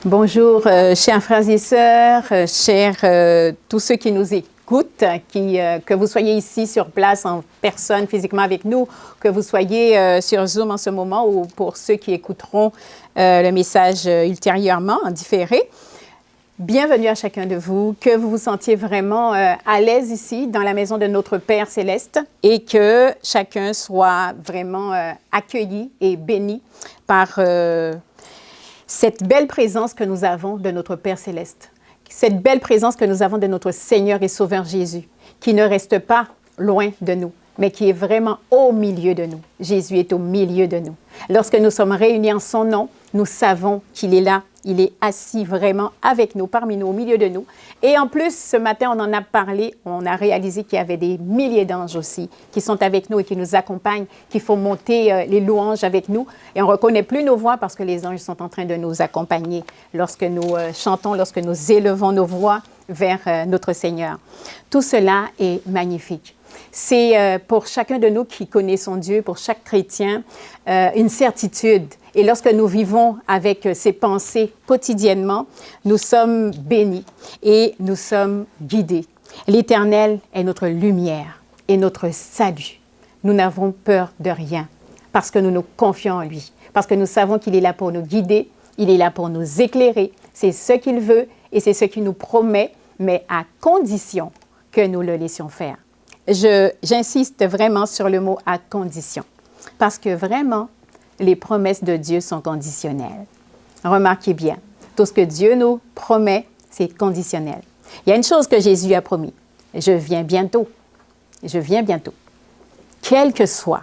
Bonjour, chers frères et sœurs, chers tous ceux qui nous écoutent, que vous soyez ici sur place en personne, physiquement avec nous, que vous soyez sur Zoom en ce moment ou pour ceux qui écouteront le message ultérieurement en différé. Bienvenue à chacun de vous, que vous vous sentiez vraiment à l'aise ici dans la maison de notre Père Céleste et que chacun soit vraiment accueilli et béni par cette belle présence que nous avons de notre Père Céleste, cette belle présence que nous avons de notre Seigneur et Sauveur Jésus, qui ne reste pas loin de nous, mais qui est vraiment au milieu de nous. Jésus est au milieu de nous. Lorsque nous sommes réunis en son nom, nous savons qu'il est là. Il est assis vraiment avec nous, parmi nous, au milieu de nous. Et en plus, ce matin, on en a parlé, on a réalisé qu'il y avait des milliers d'anges aussi qui sont avec nous et qui nous accompagnent, qui font monter les louanges avec nous. Et on ne reconnaît plus nos voix parce que les anges sont en train de nous accompagner lorsque nous chantons, lorsque nous élevons nos voix vers notre Seigneur. Tout cela est magnifique. C'est pour chacun de nous qui connaît son Dieu, pour chaque chrétien, une certitude. Et lorsque nous vivons avec ces pensées quotidiennement, nous sommes bénis et nous sommes guidés. L'Éternel est notre lumière et notre salut. Nous n'avons peur de rien parce que nous nous confions en lui, parce que nous savons qu'il est là pour nous guider, il est là pour nous éclairer. C'est ce qu'il veut et c'est ce qu'il nous promet, mais à condition que nous le laissions faire. J'insiste vraiment sur le mot « à condition » parce que vraiment, les promesses de Dieu sont conditionnelles. Remarquez bien, tout ce que Dieu nous promet, c'est conditionnel. Il y a une chose que Jésus a promis. Je viens bientôt. Je viens bientôt. Quel que soit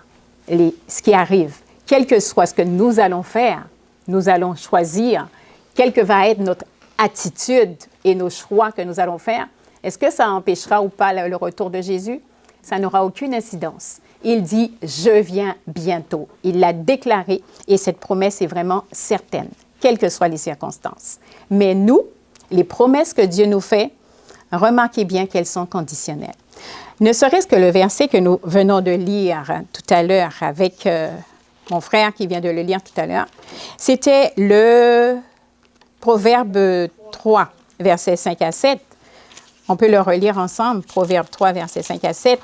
ce qui arrive, quel que soit ce que nous allons faire, nous allons choisir, quelle que va être notre attitude et nos choix que nous allons faire. Est-ce que ça empêchera ou pas le retour de Jésus? Ça n'aura aucune incidence. Il dit « Je viens bientôt ». Il l'a déclaré et cette promesse est vraiment certaine, quelles que soient les circonstances. Mais nous, les promesses que Dieu nous fait, remarquez bien qu'elles sont conditionnelles. Ne serait-ce que le verset que nous venons de lire tout à l'heure avec mon frère qui vient de le lire tout à l'heure, c'était le Proverbe 3, versets 5 à 7. On peut le relire ensemble, Proverbe 3, versets 5 à 7,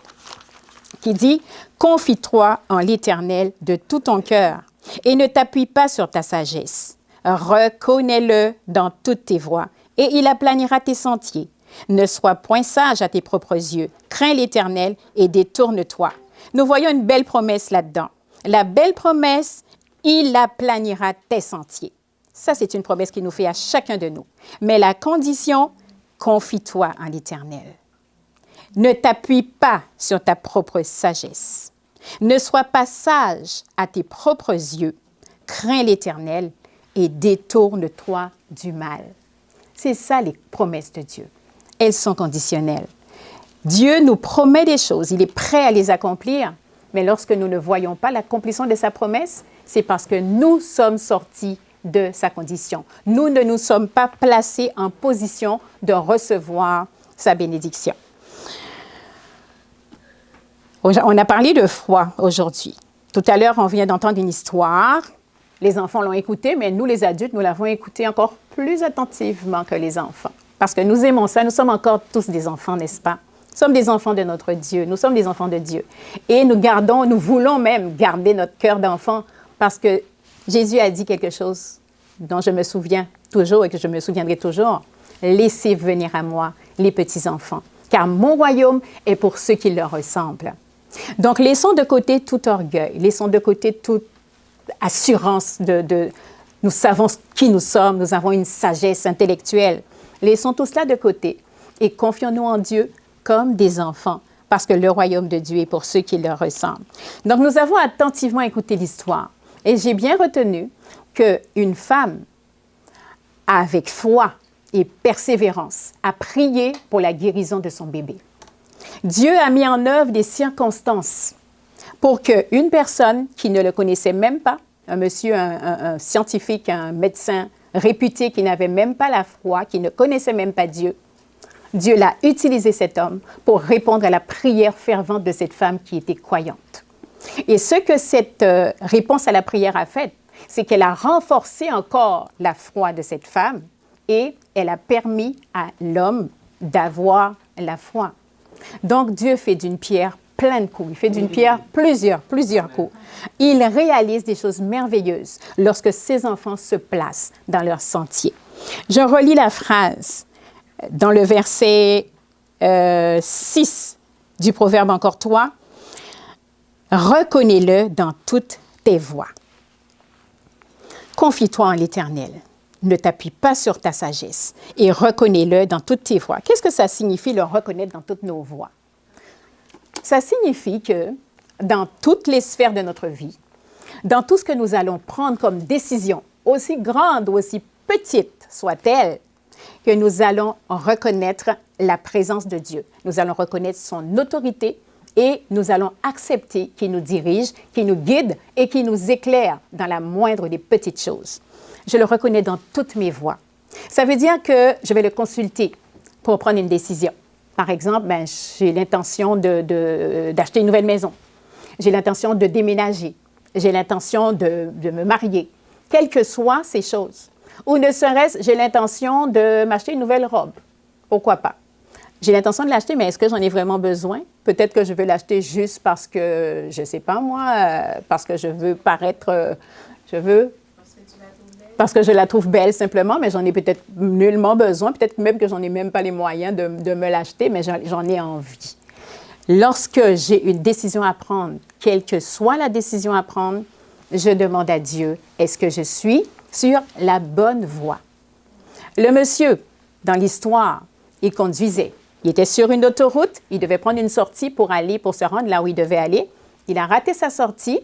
qui dit « Confie-toi en l'Éternel de tout ton cœur et ne t'appuie pas sur ta sagesse. Reconnais-le dans toutes tes voies et il aplanira tes sentiers. Ne sois point sage à tes propres yeux. Crains l'Éternel et détourne-toi. » Nous voyons une belle promesse là-dedans. La belle promesse, il aplanira tes sentiers. Ça, c'est une promesse qu'il nous fait à chacun de nous. Mais la condition, confie-toi en l'Éternel. Ne t'appuie pas sur ta propre sagesse. Ne sois pas sage à tes propres yeux. Crains l'Éternel et détourne-toi du mal. C'est ça les promesses de Dieu. Elles sont conditionnelles. Dieu nous promet des choses, il est prêt à les accomplir, mais lorsque nous ne voyons pas l'accomplissement de sa promesse, c'est parce que nous sommes sortis de sa condition. Nous ne nous sommes pas placés en position de recevoir sa bénédiction. On a parlé de foi aujourd'hui. Tout à l'heure, on vient d'entendre une histoire. Les enfants l'ont écoutée, mais nous, les adultes, nous l'avons écoutée encore plus attentivement que les enfants. Parce que nous aimons ça, nous sommes encore tous des enfants, n'est-ce pas? Nous sommes des enfants de notre Dieu, nous sommes des enfants de Dieu. Et nous voulons même garder notre cœur d'enfant parce que Jésus a dit quelque chose dont je me souviens toujours et que je me souviendrai toujours. Laissez venir à moi les petits-enfants, car mon royaume est pour ceux qui leur ressemblent. Donc, laissons de côté tout orgueil, laissons de côté toute assurance nous savons qui nous sommes, nous avons une sagesse intellectuelle. Laissons tout cela de côté et confions-nous en Dieu comme des enfants, parce que le royaume de Dieu est pour ceux qui leur ressemblent. Donc, nous avons attentivement écouté l'histoire et j'ai bien retenu qu'une femme, avec foi et persévérance, a prié pour la guérison de son bébé. Dieu a mis en œuvre des circonstances pour qu'une personne qui ne le connaissait même pas, un monsieur, un scientifique, un médecin réputé qui n'avait même pas la foi, qui ne connaissait même pas Dieu, Dieu l'a utilisé cet homme pour répondre à la prière fervente de cette femme qui était croyante. Et ce que cette réponse à la prière a fait, c'est qu'elle a renforcé encore la foi de cette femme et elle a permis à l'homme d'avoir la foi. Donc, Dieu fait d'une pierre plein de coups. Il fait d'une pierre plusieurs coups. Il réalise des choses merveilleuses lorsque ses enfants se placent dans leur sentier. Je relis la phrase dans le verset 6 du Proverbe encore toi. Reconnais-le dans toutes tes voies. Confie-toi en l'Éternel. Ne t'appuie pas sur ta sagesse et reconnais-le dans toutes tes voies. Qu'est-ce que ça signifie, le reconnaître dans toutes nos voies? Ça signifie que dans toutes les sphères de notre vie, dans tout ce que nous allons prendre comme décision, aussi grande ou aussi petite soit-elle, que nous allons reconnaître la présence de Dieu. Nous allons reconnaître son autorité et nous allons accepter qu'il nous dirige, qu'il nous guide et qu'il nous éclaire dans la moindre des petites choses. Je le reconnais dans toutes mes voies. Ça veut dire que je vais le consulter pour prendre une décision. Par exemple, j'ai l'intention d'acheter une nouvelle maison. J'ai l'intention de déménager. J'ai l'intention de me marier. Quelles que soient ces choses. Ou ne serait-ce, j'ai l'intention de m'acheter une nouvelle robe. Pourquoi pas? J'ai l'intention de l'acheter, mais est-ce que j'en ai vraiment besoin? Peut-être que je veux l'acheter juste parce que, je ne sais pas moi, parce que je veux paraître, parce que je la trouve belle simplement, mais j'en ai peut-être nullement besoin. Peut-être même que j'en ai même pas les moyens de me l'acheter, mais j'en ai envie. Lorsque j'ai une décision à prendre, quelle que soit la décision à prendre, je demande à Dieu, est-ce que je suis sur la bonne voie? Le monsieur, dans l'histoire, il conduisait. Il était sur une autoroute, il devait prendre une sortie pour se rendre là où il devait aller. Il a raté sa sortie,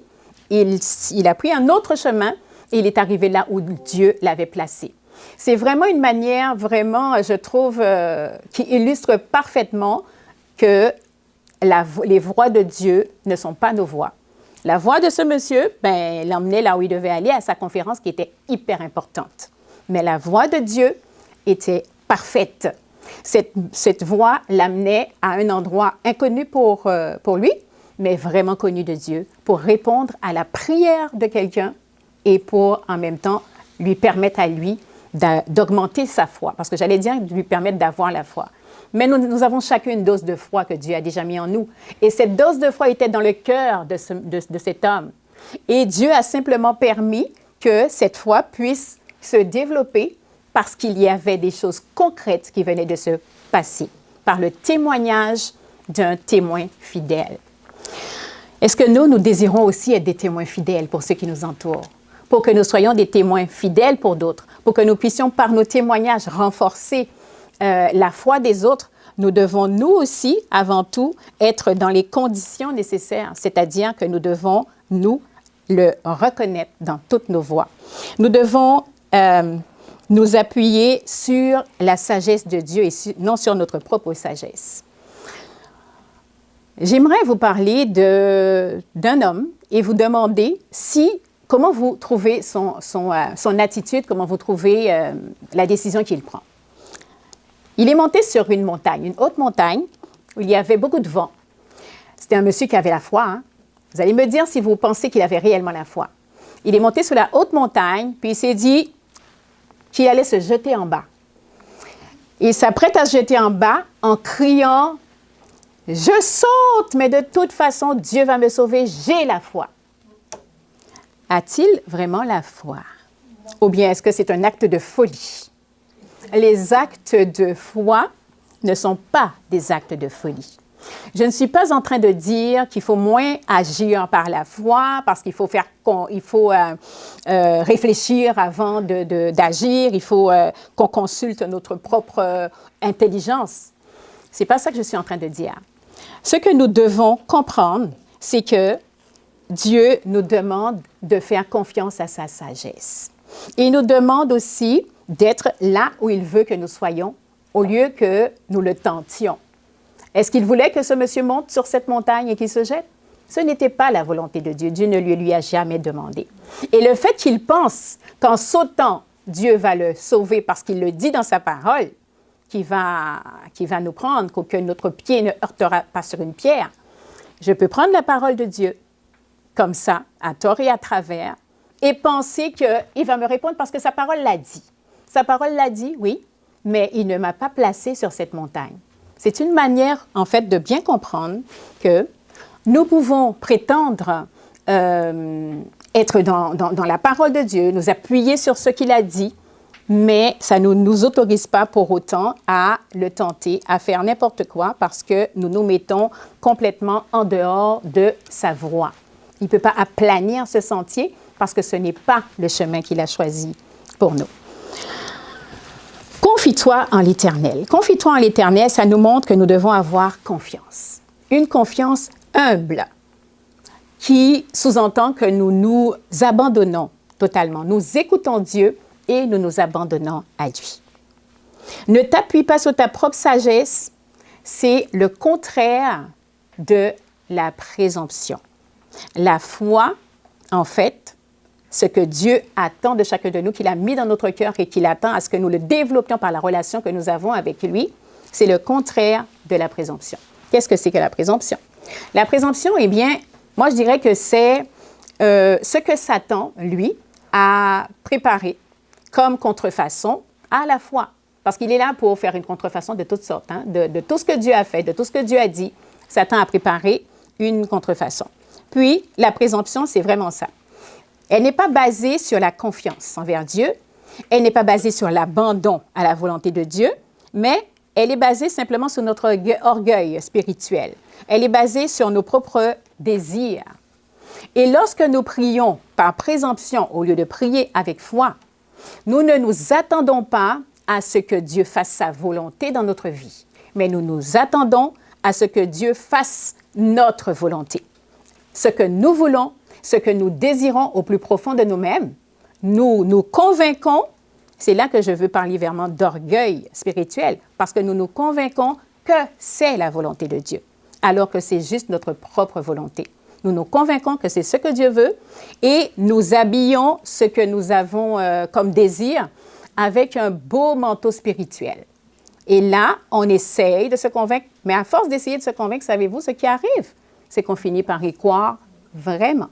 il a pris un autre chemin et il est arrivé là où Dieu l'avait placé. C'est vraiment une manière, vraiment, je trouve, qui illustre parfaitement que les voies de Dieu ne sont pas nos voies. La voie de ce monsieur, l'emmenait là où il devait aller à sa conférence qui était hyper importante. Mais la voie de Dieu était parfaite. Cette voie l'amenait à un endroit inconnu pour lui, mais vraiment connu de Dieu, pour répondre à la prière de quelqu'un et pour, en même temps, lui permettre à lui d'augmenter sa foi. Parce que j'allais dire lui permettre d'avoir la foi. Mais nous avons chacun une dose de foi que Dieu a déjà mis en nous. Et cette dose de foi était dans le cœur de cet homme. Et Dieu a simplement permis que cette foi puisse se développer parce qu'il y avait des choses concrètes qui venaient de se passer par le témoignage d'un témoin fidèle. Est-ce que nous désirons aussi être des témoins fidèles pour ceux qui nous entourent, pour que nous soyons des témoins fidèles pour d'autres, pour que nous puissions par nos témoignages renforcer la foi des autres? Nous devons, nous aussi, avant tout, être dans les conditions nécessaires, c'est-à-dire que nous devons, nous, le reconnaître dans toutes nos voies. Nous devons nous appuyer sur la sagesse de Dieu et non sur notre propre sagesse. J'aimerais vous parler d'un homme et vous demander comment vous trouvez son attitude, comment vous trouvez la décision qu'il prend. Il est monté sur une montagne, une haute montagne, où il y avait beaucoup de vent. C'était un monsieur qui avait la foi. Hein? Vous allez me dire si vous pensez qu'il avait réellement la foi. Il est monté sur la haute montagne, puis il s'est dit qu'il allait se jeter en bas. Il s'apprête à se jeter en bas en criant « Je saute, mais de toute façon, Dieu va me sauver, j'ai la foi. » A-t-il vraiment la foi? Ou bien est-ce que c'est un acte de folie? Les actes de foi ne sont pas des actes de folie. Je ne suis pas en train de dire qu'il faut moins agir par la foi parce qu'il faut réfléchir avant d'agir, il faut qu'on consulte notre propre intelligence. Ce n'est pas ça que je suis en train de dire. Ce que nous devons comprendre, c'est que Dieu nous demande de faire confiance à sa sagesse. Il nous demande aussi d'être là où il veut que nous soyons, au lieu que nous le tentions. Est-ce qu'il voulait que ce monsieur monte sur cette montagne et qu'il se jette? Ce n'était pas la volonté de Dieu. Dieu ne lui a jamais demandé. Et le fait qu'il pense qu'en sautant, Dieu va le sauver parce qu'il le dit dans sa parole, qu'il va nous prendre, que notre pied ne heurtera pas sur une pierre. Je peux prendre la parole de Dieu comme ça, à tort et à travers, et penser qu'il va me répondre parce que sa parole l'a dit. Sa parole l'a dit, oui, mais il ne m'a pas placé sur cette montagne. C'est une manière, en fait, de bien comprendre que nous pouvons prétendre être dans la parole de Dieu, nous appuyer sur ce qu'il a dit, mais ça ne nous autorise pas pour autant à le tenter, à faire n'importe quoi parce que nous nous mettons complètement en dehors de sa voie. Il ne peut pas aplanir ce sentier parce que ce n'est pas le chemin qu'il a choisi pour nous. Confie-toi en l'Éternel. Confie-toi en l'Éternel, ça nous montre que nous devons avoir confiance. Une confiance humble qui sous-entend que nous nous abandonnons totalement. Nous écoutons Dieu et nous nous abandonnons à lui. Ne t'appuie pas sur ta propre sagesse, c'est le contraire de la présomption. La foi, en fait, ce que Dieu attend de chacun de nous, qu'il a mis dans notre cœur et qu'il attend à ce que nous le développions par la relation que nous avons avec lui, c'est le contraire de la présomption. Qu'est-ce que c'est que la présomption? La présomption, eh bien, moi je dirais que c'est ce que Satan, lui, a préparé comme contrefaçon à la foi. Parce qu'il est là pour faire une contrefaçon de toutes sortes, hein, de tout ce que Dieu a fait, de tout ce que Dieu a dit. Satan a préparé une contrefaçon. Puis, la présomption, c'est vraiment ça. Elle n'est pas basée sur la confiance envers Dieu, elle n'est pas basée sur l'abandon à la volonté de Dieu, mais elle est basée simplement sur notre orgueil spirituel. Elle est basée sur nos propres désirs. Et lorsque nous prions par présomption au lieu de prier avec foi, nous ne nous attendons pas à ce que Dieu fasse sa volonté dans notre vie, mais nous nous attendons à ce que Dieu fasse notre volonté. Ce que nous voulons, ce que nous désirons au plus profond de nous-mêmes, nous nous convainquons, c'est là que je veux parler vraiment d'orgueil spirituel, parce que nous nous convainquons que c'est la volonté de Dieu, alors que c'est juste notre propre volonté. Nous nous convainquons que c'est ce que Dieu veut et nous habillons ce que nous avons comme désir avec un beau manteau spirituel. Et là, on essaye de se convaincre, mais à force d'essayer de se convaincre, savez-vous ce qui arrive? C'est qu'on finit par y croire vraiment.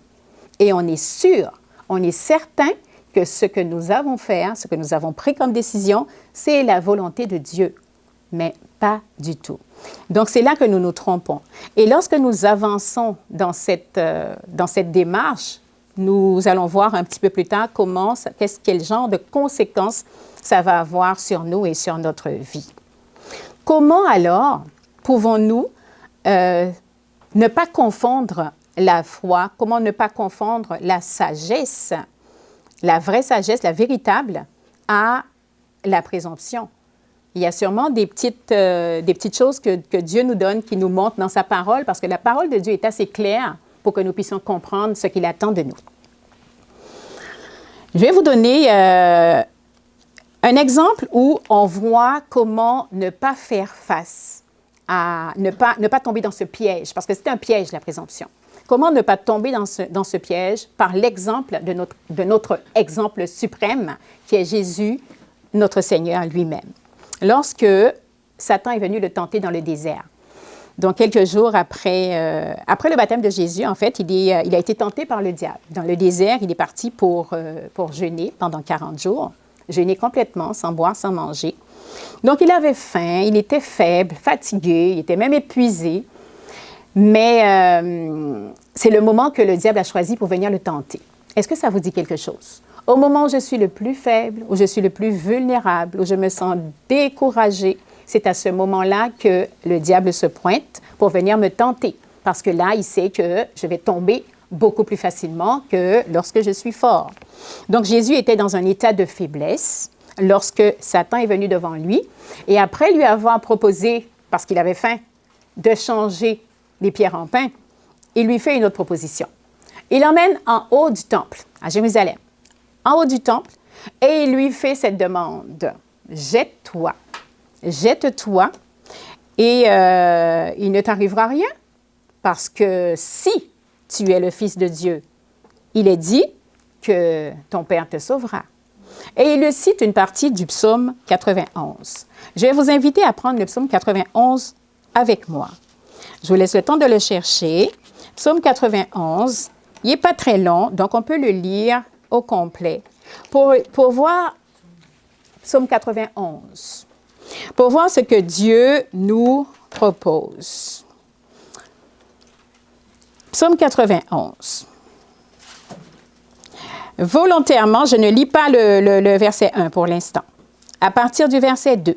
Et on est sûr, on est certain que ce que nous avons fait, ce que nous avons pris comme décision, c'est la volonté de Dieu, mais pas du tout. Donc, c'est là que nous nous trompons. Et lorsque nous avançons dans cette démarche, nous allons voir un petit peu plus tard quel genre de conséquences ça va avoir sur nous et sur notre vie. Comment alors pouvons-nous ne pas confondre la foi, comment ne pas confondre la sagesse, la vraie sagesse, la véritable, à la présomption? Il y a sûrement des petites choses que Dieu nous donne, qui nous montre dans sa parole, parce que la parole de Dieu est assez claire pour que nous puissions comprendre ce qu'il attend de nous. Je vais vous donner un exemple où on voit comment ne pas faire face à, ne pas tomber dans ce piège, parce que c'est un piège, la présomption. Comment ne pas tomber dans ce piège par l'exemple de notre exemple suprême, qui est Jésus, notre Seigneur lui-même. Lorsque Satan est venu le tenter dans le désert. Donc, quelques jours après le baptême de Jésus, en fait, il a été tenté par le diable. Dans le désert, il est parti pour jeûner pendant 40 jours, jeûner complètement, sans boire, sans manger. Donc, il avait faim, il était faible, fatigué, il était même épuisé. Mais c'est le moment que le diable a choisi pour venir le tenter. Est-ce que ça vous dit quelque chose? Au moment où je suis le plus faible, où je suis le plus vulnérable, où je me sens découragée, c'est à ce moment-là que le diable se pointe pour venir me tenter. Parce que là, il sait que je vais tomber beaucoup plus facilement que lorsque je suis fort. Donc, Jésus était dans un état de faiblesse lorsque Satan est venu devant lui. Et après lui avoir proposé, parce qu'il avait faim, de changer les pierres en pain, il lui fait une autre proposition. Il l'emmène en haut du temple, à Jérusalem, en haut du temple, et il lui fait cette demande. Jette-toi, jette-toi, et il ne t'arrivera rien, parce que si tu es le Fils de Dieu, il est dit que ton Père te sauvera. Et il cite une partie du psaume 91. Je vais vous inviter à prendre le psaume 91 avec moi. Je vous laisse le temps de le chercher. Psaume 91, il n'est pas très long, donc on peut le lire au complet pour voir Psaume 91, pour voir ce que Dieu nous propose. Psaume 91. Volontairement, je ne lis pas le verset 1 pour l'instant. À partir du verset 2.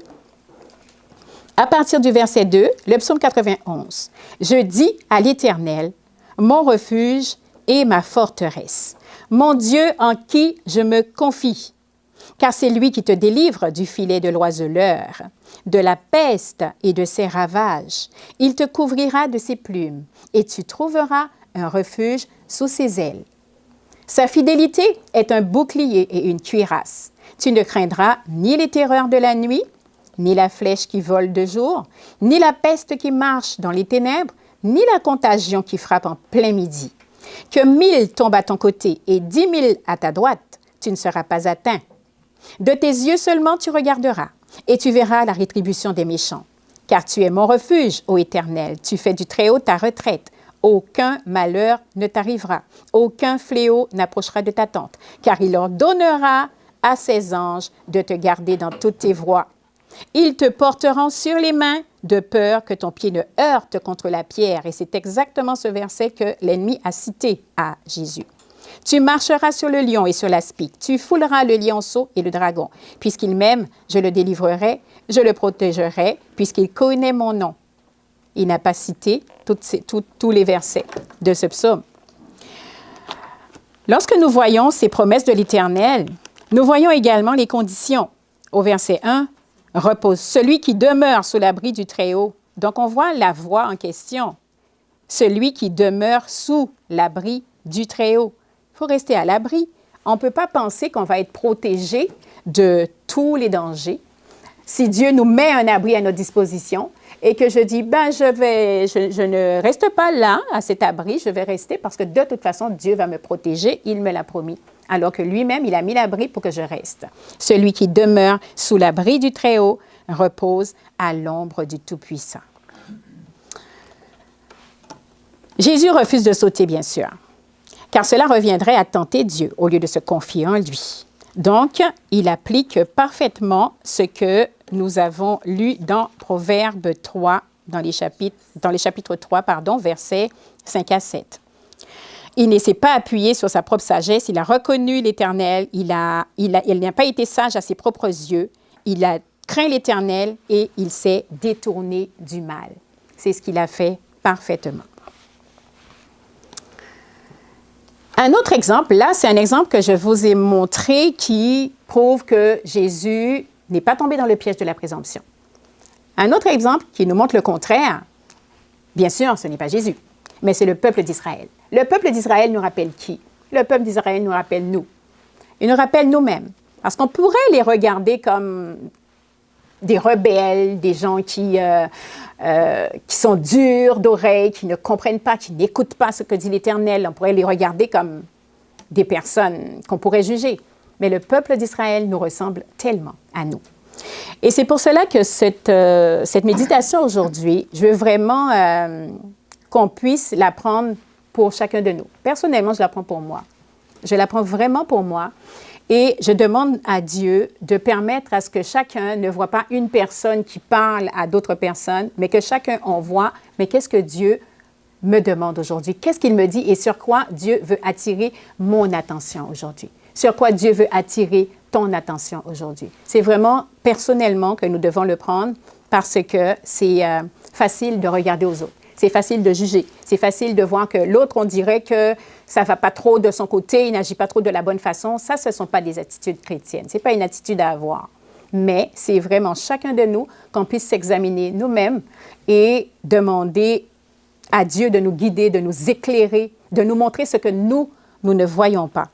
À partir du verset 2, le psaume 91. Je dis à l'Éternel, mon refuge et ma forteresse, mon Dieu en qui je me confie. Car c'est lui qui te délivre du filet de l'oiseleur, de la peste et de ses ravages. Il te couvrira de ses plumes et tu trouveras un refuge sous ses ailes. Sa fidélité est un bouclier et une cuirasse. Tu ne craindras ni les terreurs de la nuit, ni la flèche qui vole de jour, ni la peste qui marche dans les ténèbres, ni la contagion qui frappe en plein midi. Que 1000 tombent à ton côté et 10 000 à ta droite, tu ne seras pas atteint. De tes yeux seulement tu regarderas, et tu verras la rétribution des méchants. Car tu es mon refuge, ô Éternel, tu fais du Très-Haut ta retraite. Aucun malheur ne t'arrivera, aucun fléau n'approchera de ta tente, car il ordonnera à ses anges de te garder dans toutes tes voies. Ils te porteront sur les mains de peur que ton pied ne heurte contre la pierre. Et c'est exactement ce verset que l'ennemi a cité à Jésus. Tu marcheras sur le lion et sur l'aspic. Tu fouleras le lionceau et le dragon. Puisqu'il m'aime, je le délivrerai, je le protégerai, puisqu'il connaît mon nom. Il n'a pas cité tous les versets de ce psaume. Lorsque nous voyons ces promesses de l'Éternel, nous voyons également les conditions. Au verset 1, repose celui qui demeure sous l'abri du Très-Haut. Donc, on voit la voie en question. Celui qui demeure sous l'abri du Très-Haut. Il faut rester à l'abri. On ne peut pas penser qu'on va être protégé de tous les dangers. Si Dieu nous met un abri à notre disposition et que je dis, je ne reste pas là, à cet abri, je vais rester parce que de toute façon, Dieu va me protéger, il me l'a promis. Alors que lui-même, il a mis l'abri pour que je reste. Celui qui demeure sous l'abri du Très-Haut repose à l'ombre du Tout-Puissant. Jésus refuse de sauter, bien sûr, car cela reviendrait à tenter Dieu au lieu de se confier en lui. Donc, il applique parfaitement ce que nous avons lu dans Proverbe 3, dans les chapitres 3, versets 5 à 7. Il ne s'est pas appuyé sur sa propre sagesse, il a reconnu l'Éternel, il n'a pas été sage à ses propres yeux, il a craint l'Éternel et il s'est détourné du mal. C'est ce qu'il a fait parfaitement. Un autre exemple, là, c'est un exemple que je vous ai montré qui prouve que Jésus n'est pas tombé dans le piège de la présomption. Un autre exemple qui nous montre le contraire, bien sûr, ce n'est pas Jésus, mais c'est le peuple d'Israël. Le peuple d'Israël nous rappelle qui? Le peuple d'Israël nous rappelle nous. Il nous rappelle nous-mêmes. Parce qu'on pourrait les regarder comme des rebelles, des gens qui sont durs d'oreilles, qui ne comprennent pas, qui n'écoutent pas ce que dit l'Éternel. On pourrait les regarder comme des personnes qu'on pourrait juger. Mais le peuple d'Israël nous ressemble tellement à nous. Et c'est pour cela que cette méditation aujourd'hui, je veux vraiment qu'on puisse la prendre pour chacun de nous. Personnellement, je la prends pour moi. Je la prends vraiment pour moi. Et je demande à Dieu de permettre à ce que chacun ne voit pas une personne qui parle à d'autres personnes, mais que chacun en voit, mais qu'est-ce que Dieu me demande aujourd'hui? Qu'est-ce qu'il me dit et sur quoi Dieu veut attirer mon attention aujourd'hui? Sur quoi Dieu veut attirer ton attention aujourd'hui? C'est vraiment personnellement que nous devons le prendre parce que c'est facile de regarder aux autres. C'est facile de juger. C'est facile de voir que l'autre, on dirait que ça ne va pas trop de son côté, il n'agit pas trop de la bonne façon. Ça, ce ne sont pas des attitudes chrétiennes. Ce n'est pas une attitude à avoir. Mais c'est vraiment chacun de nous qu'on puisse s'examiner nous-mêmes et demander à Dieu de nous guider, de nous éclairer, de nous montrer ce que nous ne voyons pas.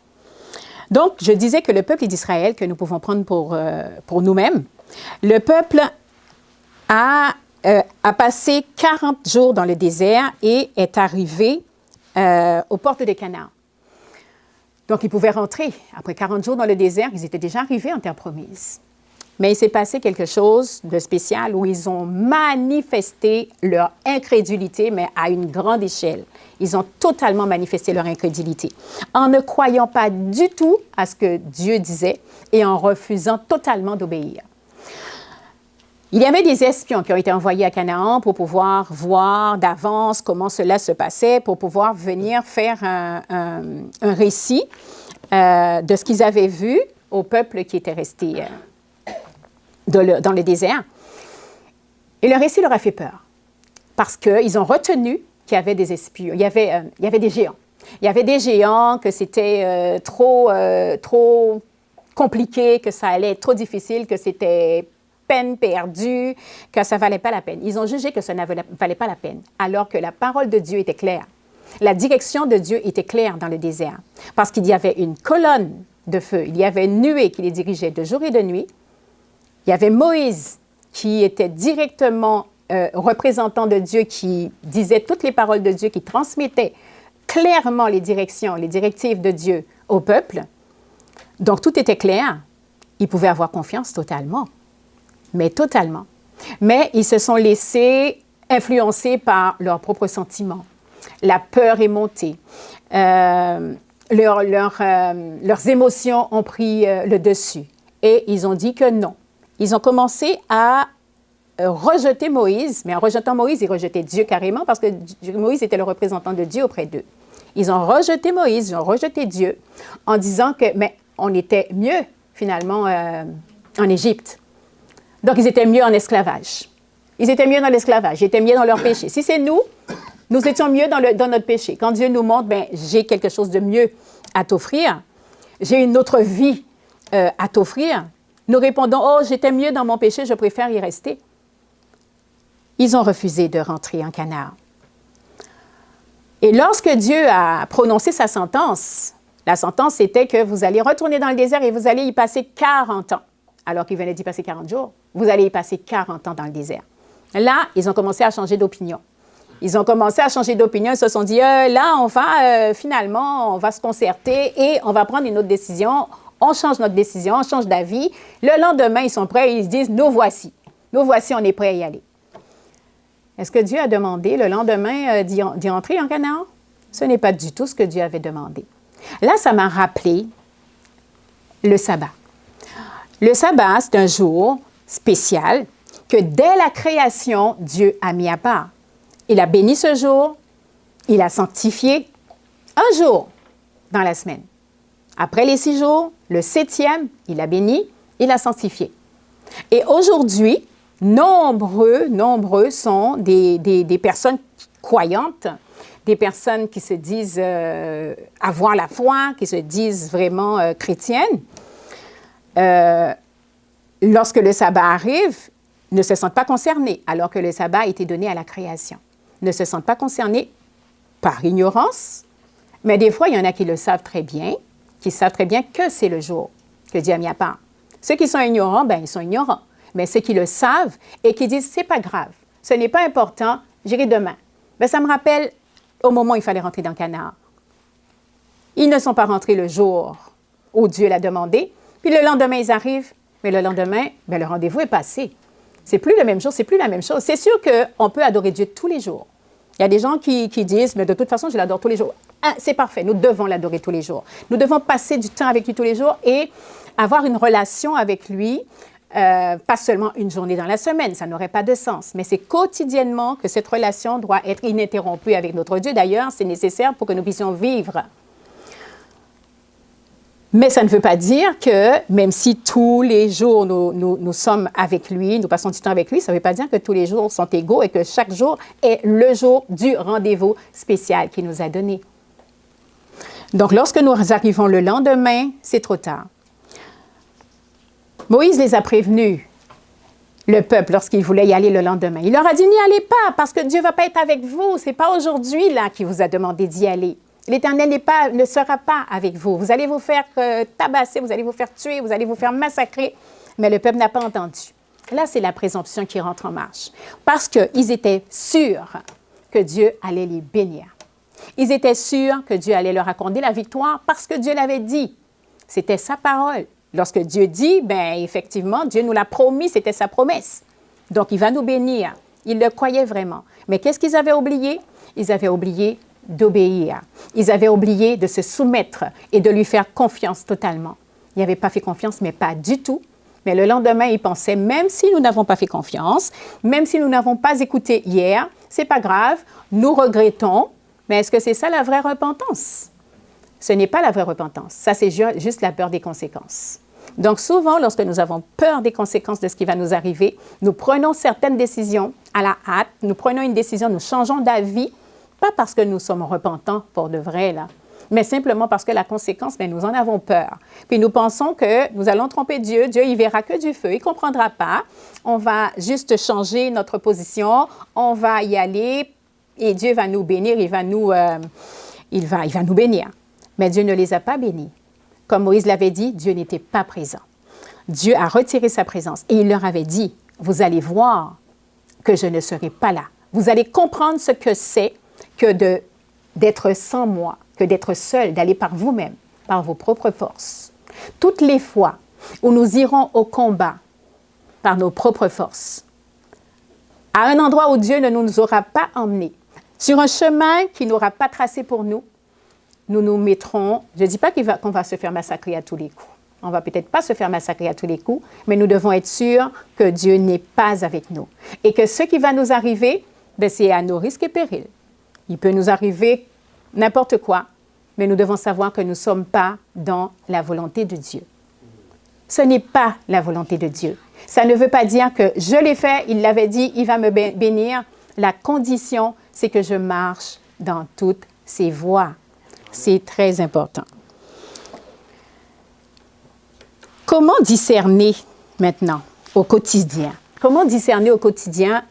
Donc, je disais que le peuple d'Israël, que nous pouvons prendre pour nous-mêmes, le peuple a passé 40 jours dans le désert et est arrivé aux portes de Canaan. Donc, ils pouvaient rentrer. Après 40 jours dans le désert, ils étaient déjà arrivés en terre promise. Mais il s'est passé quelque chose de spécial où ils ont manifesté leur incrédulité, mais à une grande échelle. Ils ont totalement manifesté leur incrédulité en ne croyant pas du tout à ce que Dieu disait et en refusant totalement d'obéir. Il y avait des espions qui ont été envoyés à Canaan pour pouvoir voir d'avance comment cela se passait, pour pouvoir venir faire un récit de ce qu'ils avaient vu au peuple qui était resté dans le désert. Et le récit leur a fait peur parce qu'ils ont retenu qu'il y avait des espions, il y avait des géants. Il y avait des géants, que c'était trop compliqué, que ça allait être trop difficile, que c'était peine perdue, que ça ne valait pas la peine. Ils ont jugé que ça ne valait pas la peine, alors que la parole de Dieu était claire. La direction de Dieu était claire dans le désert, parce qu'il y avait une colonne de feu, il y avait une nuée qui les dirigeait de jour et de nuit. Il y avait Moïse qui était directement représentant de Dieu, qui disait toutes les paroles de Dieu, qui transmettait clairement les directions, les directives de Dieu au peuple. Donc, tout était clair. Ils pouvaient avoir confiance totalement, mais totalement. Mais ils se sont laissés influencer par leurs propres sentiments. La peur est montée. Leurs émotions ont pris le dessus. Et ils ont dit que non. Ils ont commencé à rejeter Moïse, mais en rejetant Moïse, ils rejetaient Dieu carrément parce que Moïse était le représentant de Dieu auprès d'eux. Ils ont rejeté Moïse, ils ont rejeté Dieu en disant que, mais on était mieux finalement en Égypte. Donc, ils étaient mieux en esclavage. Ils étaient mieux dans l'esclavage, ils étaient mieux dans leur péché. Si c'est nous, nous étions mieux dans notre péché. Quand Dieu nous montre, ben, j'ai quelque chose de mieux à t'offrir, j'ai une autre vie à t'offrir, nous répondons, oh, j'étais mieux dans mon péché, je préfère y rester. Ils ont refusé de rentrer en Canaan. Et lorsque Dieu a prononcé sa sentence, la sentence était que vous allez retourner dans le désert et vous allez y passer 40 ans. Alors qu'il venait d'y passer 40 jours, vous allez y passer 40 ans dans le désert. Là, ils ont commencé à changer d'opinion. Ils ont commencé à changer d'opinion, ils se sont dit, là, on va finalement, on va se concerter et on va prendre une autre décision. On change notre décision, on change d'avis. Le lendemain, ils sont prêts, ils se disent, nous voici, on est prêts à y aller. Est-ce que Dieu a demandé le lendemain d'y entrer en Canaan? Ce n'est pas du tout ce que Dieu avait demandé. Là, ça m'a rappelé le sabbat. Le sabbat, c'est un jour spécial que dès la création, Dieu a mis à part. Il a béni ce jour, il a sanctifié un jour dans la semaine. Après les 6 jours, le 7e, il a béni, il a sanctifié. Et aujourd'hui, nombreux sont des personnes croyantes, des personnes qui se disent avoir la foi, qui se disent vraiment chrétiennes. Lorsque le sabbat arrive, ne se sentent pas concernés, alors que le sabbat a été donné à la création. Ne se sentent pas concernés par ignorance, mais des fois, il y en a qui le savent très bien, qui savent très bien que c'est le jour que Dieu a mis à part. Ceux qui sont ignorants, ben ils sont ignorants. Mais ceux qui le savent et qui disent, c'est pas grave, ce n'est pas important, j'irai demain. Ben, ça me rappelle au moment où il fallait rentrer dans Canaan. Ils ne sont pas rentrés le jour où Dieu l'a demandé, puis le lendemain, ils arrivent, mais le lendemain, ben, le rendez-vous est passé. C'est plus le même jour, c'est plus la même chose. C'est sûr qu'on peut adorer Dieu tous les jours. Il y a des gens qui disent, mais de toute façon, je l'adore tous les jours. Ah, c'est parfait, nous devons l'adorer tous les jours. Nous devons passer du temps avec lui tous les jours et avoir une relation avec lui, pas seulement une journée dans la semaine, ça n'aurait pas de sens. Mais c'est quotidiennement que cette relation doit être ininterrompue avec notre Dieu. D'ailleurs, c'est nécessaire pour que nous puissions vivre. Mais ça ne veut pas dire que, même si tous les jours nous sommes avec lui, nous passons du temps avec lui, ça ne veut pas dire que tous les jours sont égaux et que chaque jour est le jour du rendez-vous spécial qu'il nous a donné. Donc, lorsque nous arrivons le lendemain, c'est trop tard. Moïse les a prévenus, le peuple, lorsqu'il voulait y aller le lendemain. Il leur a dit, n'y allez pas, parce que Dieu ne va pas être avec vous. Ce n'est pas aujourd'hui là qu'il vous a demandé d'y aller. L'Éternel ne sera pas avec vous. Vous allez vous faire tabasser, vous allez vous faire tuer, vous allez vous faire massacrer. Mais le peuple n'a pas entendu. Là, c'est la présomption qui rentre en marche. Parce qu'ils étaient sûrs que Dieu allait les bénir. Ils étaient sûrs que Dieu allait leur accorder la victoire parce que Dieu l'avait dit. C'était sa parole. Lorsque Dieu dit, ben effectivement, Dieu nous l'a promis, c'était sa promesse. Donc, il va nous bénir. Ils le croyaient vraiment. Mais qu'est-ce qu'ils avaient oublié? Ils avaient oublié d'obéir. Ils avaient oublié de se soumettre et de lui faire confiance totalement. Ils n'avaient pas fait confiance, mais pas du tout. Mais le lendemain, ils pensaient, même si nous n'avons pas fait confiance, même si nous n'avons pas écouté hier, c'est pas grave, nous regrettons. Mais est-ce que c'est ça la vraie repentance? Ce n'est pas la vraie repentance. Ça, c'est juste la peur des conséquences. Donc, souvent, lorsque nous avons peur des conséquences de ce qui va nous arriver, nous prenons certaines décisions à la hâte. Nous prenons une décision, nous changeons d'avis, pas parce que nous sommes repentants pour de vrai, là, mais simplement parce que la conséquence, mais nous en avons peur. Puis nous pensons que nous allons tromper Dieu. Dieu, il verra que du feu, il ne comprendra pas. On va juste changer notre position, on va y aller et Dieu va nous bénir, il va nous bénir. Mais Dieu ne les a pas bénis. Comme Moïse l'avait dit, Dieu n'était pas présent. Dieu a retiré sa présence et il leur avait dit, vous allez voir que je ne serai pas là. Vous allez comprendre ce que c'est que d'être sans moi, que d'être seul, d'aller par vous-même, par vos propres forces. Toutes les fois où nous irons au combat par nos propres forces, à un endroit où Dieu ne nous aura pas emmenés, sur un chemin qu'il n'aura pas tracé pour nous, nous nous mettrons, je ne dis pas qu'on va se faire massacrer à tous les coups. On ne va peut-être pas se faire massacrer à tous les coups, mais nous devons être sûrs que Dieu n'est pas avec nous. Et que ce qui va nous arriver, ben, c'est à nos risques et périls. Il peut nous arriver n'importe quoi, mais nous devons savoir que nous ne sommes pas dans la volonté de Dieu. Ce n'est pas la volonté de Dieu. Ça ne veut pas dire que je l'ai fait, il l'avait dit, il va me bénir. La condition, c'est que je marche dans toutes ses voies. C'est très important. Comment discerner maintenant au quotidien? Comment discerner au quotidien,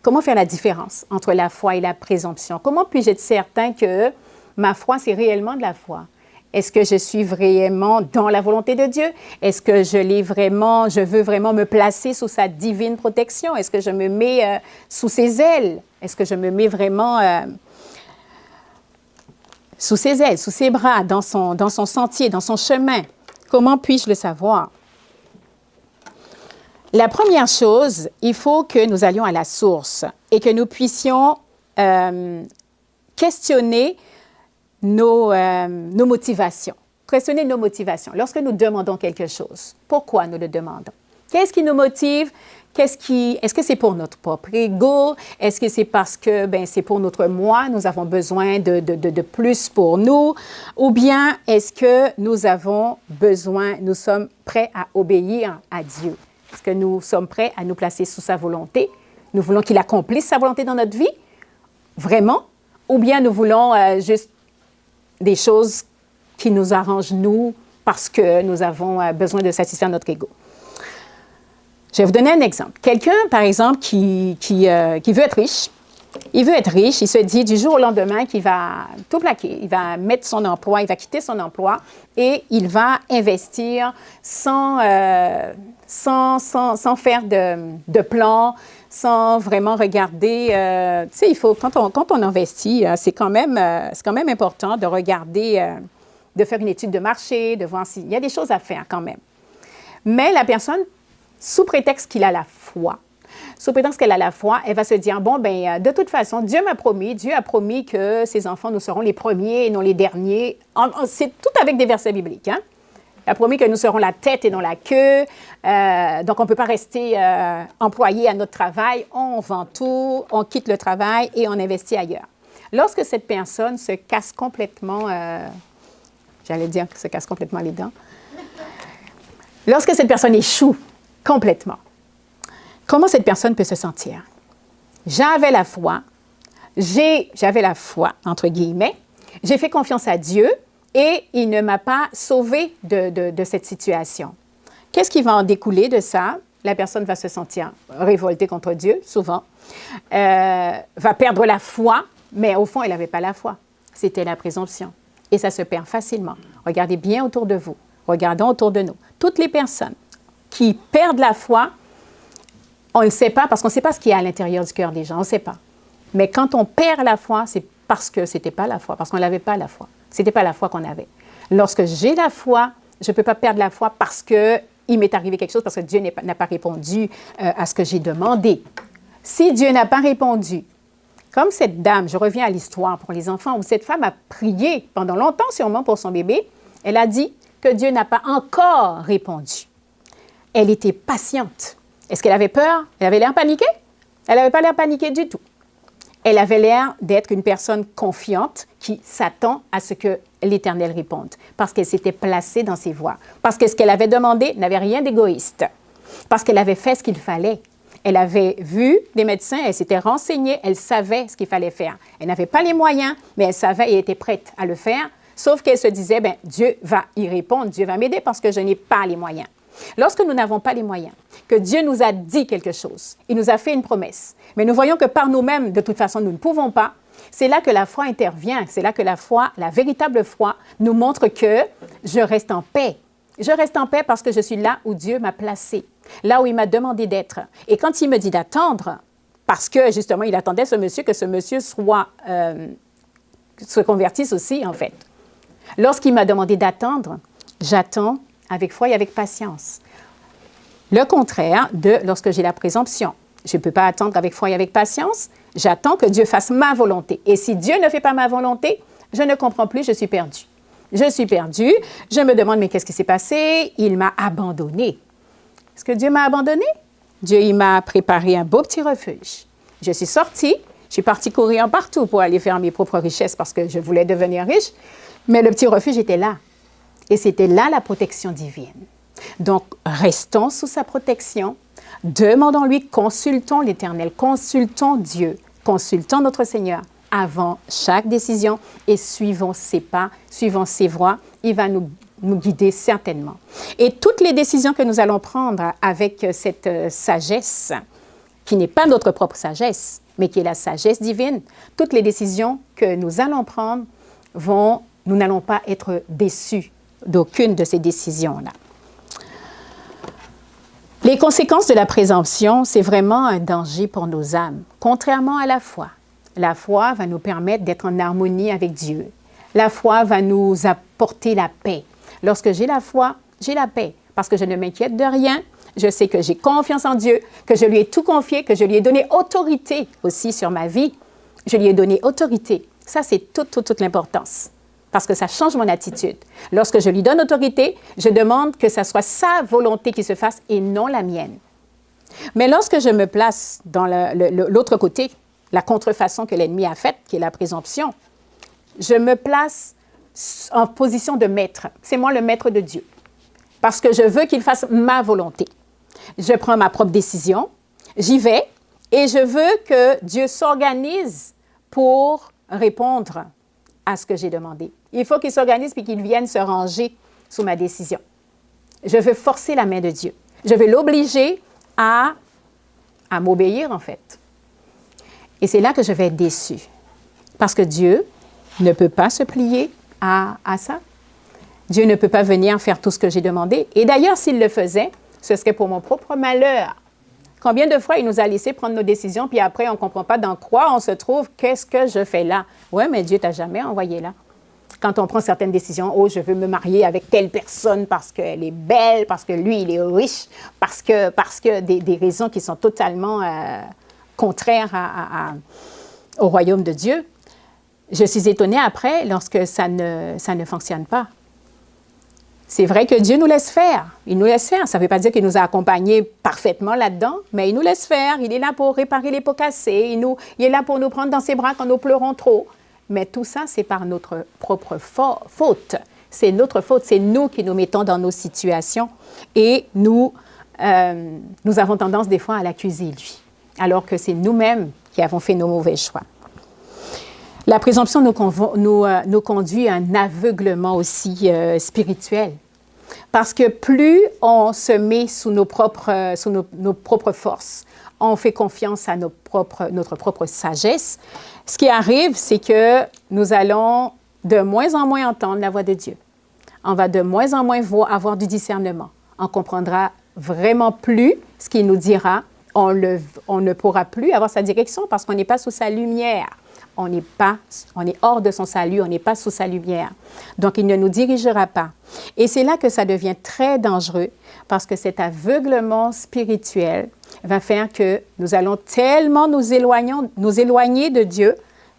comment faire la différence entre la foi et la présomption? Comment puis-je être certain que ma foi, c'est réellement de la foi? Est-ce que je suis vraiment dans la volonté de Dieu? Est-ce que je veux vraiment me placer sous sa divine protection? Est-ce que je me mets sous ses ailes? Est-ce que je me mets vraiment sous ses ailes, sous ses bras, dans son sentier, dans son chemin? Comment puis-je le savoir? La première chose, il faut que nous allions à la source et que nous puissions questionner nos motivations. Questionner nos motivations. Lorsque nous demandons quelque chose, pourquoi nous le demandons? Qu'est-ce qui nous motive? Est-ce que c'est pour notre propre ego? Est-ce que c'est parce que c'est pour notre moi, nous avons besoin de plus pour nous? Ou bien est-ce que nous sommes prêts à obéir à Dieu? Est-ce que nous sommes prêts à nous placer sous sa volonté? Nous voulons qu'il accomplisse sa volonté dans notre vie? Vraiment? Ou bien nous voulons juste des choses qui nous arrangent, nous, parce que nous avons besoin de satisfaire notre ego? Je vais vous donner un exemple. Quelqu'un, par exemple, qui veut être riche. Il veut être riche, il se dit du jour au lendemain qu'il va tout plaquer. Il va mettre son emploi, il va quitter son emploi et il va investir sans faire de plan, sans vraiment regarder. Tu sais, quand on investit, c'est quand même important de regarder, de faire une étude de marché, de voir s'il y a des choses à faire quand même. Mais la personne, sous prétexte qu'il a la foi, qu'elle a la foi, elle va se dire, de toute façon, Dieu a promis que ses enfants, nous serons les premiers et non les derniers. C'est tout avec des versets bibliques, hein? Il a promis que nous serons la tête et non la queue. Donc, on ne peut pas rester employé à notre travail. On vend tout, on quitte le travail et on investit ailleurs. Lorsque cette personne se casse complètement, les dents, lorsque cette personne échoue complètement, comment cette personne peut se sentir? J'avais la foi, entre guillemets, j'ai fait confiance à Dieu et il ne m'a pas sauvée de cette situation. Qu'est-ce qui va en découler de ça? La personne va se sentir révoltée contre Dieu, souvent, va perdre la foi, mais au fond, elle n'avait pas la foi. C'était la présomption. Et ça se perd facilement. Regardez bien autour de vous. Regardons autour de nous. Toutes les personnes qui perdent la foi, on ne le sait pas parce qu'on ne sait pas ce qu'il y a à l'intérieur du cœur des gens. On ne sait pas. Mais quand on perd la foi, c'est parce que ce n'était pas la foi, parce qu'on n'avait pas la foi. Ce n'était pas la foi qu'on avait. Lorsque j'ai la foi, Je ne peux pas perdre la foi parce qu'il m'est arrivé quelque chose, parce que Dieu n'a pas répondu à ce que j'ai demandé. Si Dieu n'a pas répondu, comme cette dame, je reviens à l'histoire pour les enfants, où cette femme a prié pendant longtemps sûrement pour son bébé, elle a dit que Dieu n'a pas encore répondu. Elle était patiente. Est-ce qu'elle avait peur? Elle avait l'air paniquée? Elle n'avait pas l'air paniquée du tout. Elle avait l'air d'être une personne confiante qui s'attend à ce que l'Éternel réponde, parce qu'elle s'était placée dans ses voies, parce que ce qu'elle avait demandé n'avait rien d'égoïste, parce qu'elle avait fait ce qu'il fallait. Elle avait vu des médecins, elle s'était renseignée, elle savait ce qu'il fallait faire. Elle n'avait pas les moyens, mais elle savait et était prête à le faire, sauf qu'elle se disait, bien, Dieu va y répondre, Dieu va m'aider parce que je n'ai pas les moyens. Lorsque nous n'avons pas les moyens, que Dieu nous a dit quelque chose, il nous a fait une promesse, mais nous voyons que par nous-mêmes, de toute façon, nous ne pouvons pas, c'est là que la foi intervient, c'est là que la foi, la véritable foi, nous montre que je reste en paix. Je reste en paix parce que je suis là où Dieu m'a placé, là où il m'a demandé d'être. Et quand il me dit d'attendre, parce que justement, il attendait ce monsieur, que ce monsieur se convertisse aussi, en fait. Lorsqu'il m'a demandé d'attendre, j'attends avec foi et avec patience. Le contraire de lorsque j'ai la présomption. Je ne peux pas attendre avec foi et avec patience. J'attends que Dieu fasse ma volonté. Et si Dieu ne fait pas ma volonté, je ne comprends plus, je suis perdue. Je suis perdue. Je me demande, mais qu'est-ce qui s'est passé? Il m'a abandonnée. Est-ce que Dieu m'a abandonnée? Dieu, il m'a préparé un beau petit refuge. Je suis sortie. Je suis partie courir partout pour aller faire mes propres richesses parce que je voulais devenir riche. Mais le petit refuge était là. Et c'était là la protection divine. Donc, restons sous sa protection. Demandons-lui, consultons l'Éternel, consultons Dieu, consultons notre Seigneur avant chaque décision et suivons ses pas, suivons ses voies. Il va nous guider certainement. Et toutes les décisions que nous allons prendre avec cette sagesse, qui n'est pas notre propre sagesse, mais qui est la sagesse divine, toutes les décisions que nous allons prendre nous n'allons pas être déçus d'aucune de ces décisions-là. Les conséquences de la présomption, c'est vraiment un danger pour nos âmes, contrairement à la foi. La foi va nous permettre d'être en harmonie avec Dieu. La foi va nous apporter la paix. Lorsque j'ai la foi, j'ai la paix, parce que je ne m'inquiète de rien. Je sais que j'ai confiance en Dieu, que je lui ai tout confié, que je lui ai donné autorité aussi sur ma vie. Je lui ai donné autorité. Ça, c'est toute l'importance. Parce que ça change mon attitude. Lorsque je lui donne autorité, je demande que ce soit sa volonté qui se fasse et non la mienne. Mais lorsque je me place dans l'autre côté, la contrefaçon que l'ennemi a faite, qui est la présomption, je me place en position de maître. C'est moi le maître de Dieu. Parce que je veux qu'il fasse ma volonté. Je prends ma propre décision, j'y vais, et je veux que Dieu s'organise pour répondre à ce que j'ai demandé. Il faut qu'il s'organise puis qu'il vienne se ranger sous ma décision. Je veux forcer la main de Dieu. Je veux l'obliger à m'obéir, en fait. Et c'est là que je vais être déçue. Parce que Dieu ne peut pas se plier à ça. Dieu ne peut pas venir faire tout ce que j'ai demandé. Et d'ailleurs, s'il le faisait, ce serait pour mon propre malheur. Combien de fois il nous a laissé prendre nos décisions, puis après, on ne comprend pas dans quoi on se trouve, qu'est-ce que je fais là? Oui, mais Dieu t'a jamais envoyé là. Quand on prend certaines décisions, oh, je veux me marier avec telle personne parce qu'elle est belle, parce que lui, il est riche, parce que des raisons qui sont totalement contraires au royaume de Dieu. Je suis étonnée après lorsque ça ne fonctionne pas. C'est vrai que Dieu nous laisse faire. Il nous laisse faire. Ça ne veut pas dire qu'il nous a accompagnés parfaitement là-dedans, mais il nous laisse faire. Il est là pour réparer les pots cassés. Il est là pour nous prendre dans ses bras quand nous pleurons trop. Mais tout ça, c'est par notre propre faute. C'est notre faute. C'est nous qui nous mettons dans nos situations et nous avons tendance des fois à l'accuser, lui, alors que c'est nous-mêmes qui avons fait nos mauvais choix. La présomption nous conduit à un aveuglement aussi spirituel. Parce que plus on se met sous nos propres forces, on fait confiance à notre propre sagesse, ce qui arrive, c'est que nous allons de moins en moins entendre la voix de Dieu. On va de moins en moins avoir du discernement. On comprendra vraiment plus ce qu'il nous dira. On ne pourra plus avoir sa direction parce qu'on n'est pas sous sa lumière. on est hors de son salut, on n'est pas sous sa lumière. Donc, il ne nous dirigera pas. Et c'est là que ça devient très dangereux parce que cet aveuglement spirituel va faire que nous allons tellement nous éloigner de Dieu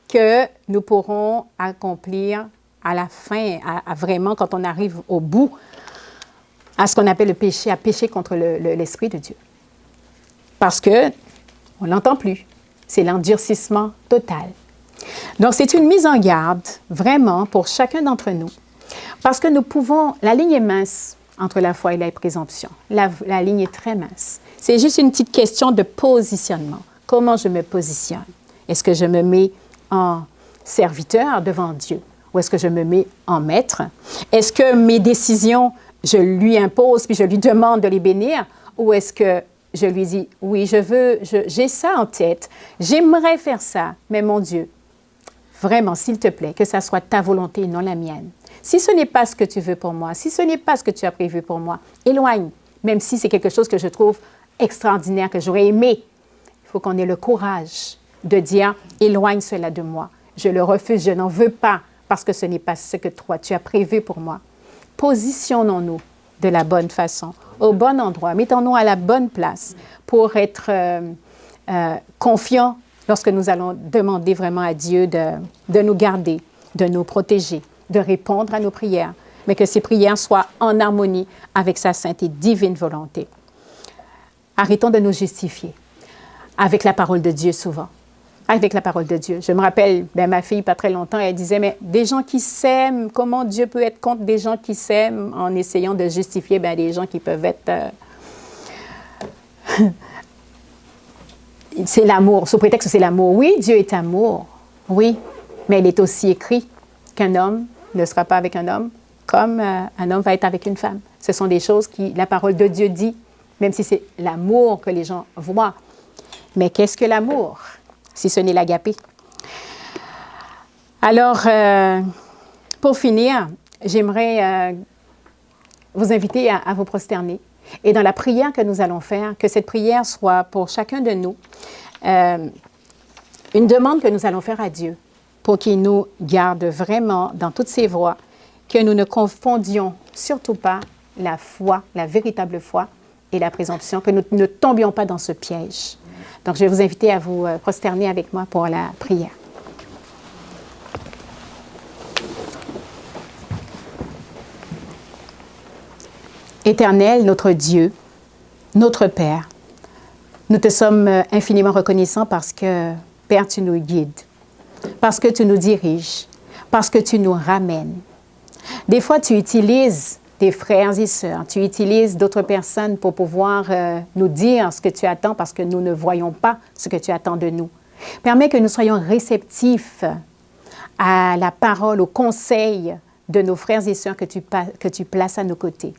que nous pourrons accomplir à la fin, à vraiment, quand on arrive au bout, à ce qu'on appelle le péché, à pécher contre l'Esprit de Dieu. Parce qu'on ne l'entend plus. C'est l'endurcissement total. Donc, c'est une mise en garde, vraiment, pour chacun d'entre nous. Parce que nous pouvons, la ligne est mince entre la foi et la présomption. La ligne est très mince. C'est juste une petite question de positionnement. Comment je me positionne? Est-ce que je me mets en serviteur devant Dieu? Ou est-ce que je me mets en maître? Est-ce que mes décisions, je lui impose puis je lui demande de les bénir? Ou est-ce que je lui dis, oui, j'ai ça en tête, j'aimerais faire ça, mais mon Dieu, vraiment, s'il te plaît, que ça soit ta volonté et non la mienne. Si ce n'est pas ce que tu veux pour moi, si ce n'est pas ce que tu as prévu pour moi, éloigne, même si c'est quelque chose que je trouve extraordinaire, que j'aurais aimé. Il faut qu'on ait le courage de dire, éloigne cela de moi. Je le refuse, je n'en veux pas, parce que ce n'est pas ce que toi, tu as prévu pour moi. Positionnons-nous de la bonne façon, au bon endroit, mettons-nous à la bonne place pour être confiants lorsque nous allons demander vraiment à Dieu de nous garder, de nous protéger, de répondre à nos prières, mais que ces prières soient en harmonie avec sa sainte et divine volonté. Arrêtons de nous justifier avec la parole de Dieu souvent. Avec la parole de Dieu. Je me rappelle, ma fille, pas très longtemps, elle disait, mais des gens qui s'aiment, comment Dieu peut être contre des gens qui s'aiment en essayant de justifier des gens qui peuvent être... c'est l'amour, sous prétexte que c'est l'amour. Oui, Dieu est amour, oui, mais il est aussi écrit qu'un homme ne sera pas avec un homme comme un homme va être avec une femme. Ce sont des choses qui, la parole de Dieu dit, même si c'est l'amour que les gens voient. Mais qu'est-ce que l'amour? Si ce n'est l'agapé. Alors, pour finir, j'aimerais vous inviter à vous prosterner. Et dans la prière que nous allons faire, que cette prière soit pour chacun de nous une demande que nous allons faire à Dieu pour qu'il nous garde vraiment dans toutes ses voies, que nous ne confondions surtout pas la foi, la véritable foi et la présomption, que nous ne tombions pas dans ce piège. Donc, je vais vous inviter à vous prosterner avec moi pour la prière. Éternel, notre Dieu, notre Père, nous te sommes infiniment reconnaissants parce que, Père, tu nous guides, parce que tu nous diriges, parce que tu nous ramènes. Des fois, tu utilises tes frères et sœurs, tu utilises d'autres personnes pour pouvoir nous dire ce que tu attends parce que nous ne voyons pas ce que tu attends de nous. Permets que nous soyons réceptifs à la parole, au conseil de nos frères et sœurs que tu places à nos côtés.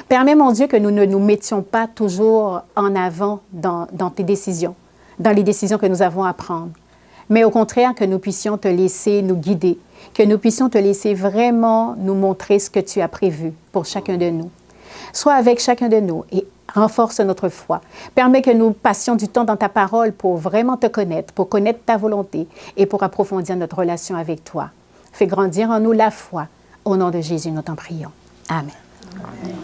Permets, mon Dieu, que nous ne nous mettions pas toujours en avant dans tes décisions, dans les décisions que nous avons à prendre, mais au contraire que nous puissions te laisser nous guider, que nous puissions te laisser vraiment nous montrer ce que tu as prévu pour chacun de nous. Sois avec chacun de nous et renforce notre foi. Permets que nous passions du temps dans ta parole pour vraiment te connaître, pour connaître ta volonté et pour approfondir notre relation avec toi. Fais grandir en nous la foi. Au nom de Jésus, nous t'en prions. Amen. Amen.